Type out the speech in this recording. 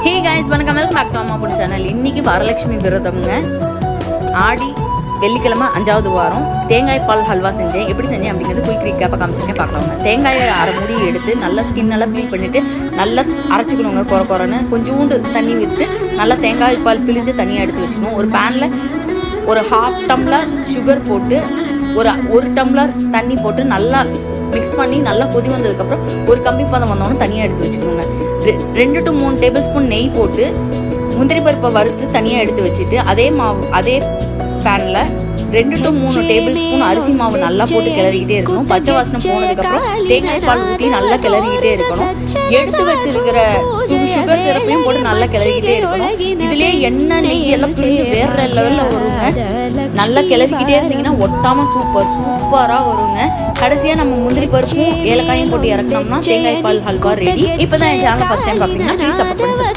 Hey guys, வணக்கம். Welcome back to அம்மா பொண்ணு சேனல். இன்னைக்கு வரலட்சுமி விரதம்ங்க. ஆடி வெள்ளிக்கிழமை 5வது வாரம் தேங்காய் பால் ஹல்வா செஞ்சேன். எப்படி செஞ்சேன் அப்படிங்கிறது குயிக் ரீக்கேப்பாக காமிச்சிருக்கேன், பார்க்கலாங்க. தேங்காயை அரை மூடி எடுத்து நல்லா ஸ்கின்னெல்லாம் பீல் பண்ணிவிட்டு நல்லா அரைச்சிக்கணுங்க. குறன்னு கொஞ்சோண்டு தண்ணி விட்டு நல்லா தேங்காய் பால் பிழிஞ்சு தனியாக எடுத்து வச்சுக்கணும். ஒரு பேனில் ஒரு 1/2 டம்ளர் சுகர் போட்டு ஒரு டம்ளர் தண்ணி போட்டு நல்லா மிக்ஸ் பண்ணி நல்லா கொதி வந்ததுக்கப்புறம் ஒரு கம்பி பதம் வந்தோன்னு தனியாக எடுத்து வச்சுக்கோங்க. 2 to 3 டேபிள் ஸ்பூன் நெய் போட்டு முந்திரி பருப்பை வறுத்து தனியாக எடுத்து வச்சுட்டு அதே பேனில் 2 to 3 டேபிள் ஸ்பூன் அரிசி மாவு நல்லா போட்டு கிளறிக்கிட்டே இருக்கணும். பச்சை வாசனை போனதுக்கப்புறம் தேங்காய் பால் ஊற்றி நல்லா கிளறிக்கிட்டே இருக்கணும். எடுத்து வச்சிருக்கிற சுகர் சிரப்பையும் போட்டு நல்லா கிளறிக்கிட்டே இருக்கணும். இதுலேயே எண்ணெய் நெய் எல்லாம் பிரிஞ்சு வேற லெவலில் வருங்க. நல்லா கிளறிக்கிட்டே இருந்தீங்கன்னா ஒட்டாமல் சூப்பராக வருங்க. கடைசியாக நம்ம முந்திரி பருப்பும் ஏலக்காயும் போட்டு இறக்கணும்னா தேங்காய் பால் ஹல்வா ரெடி. இப்போ தான் என் சேனல் ஃபர்ஸ்ட் டைம் பார்க்குறீங்கன்னா ப்ளீஸ் சப்போர்ட் பண்ணி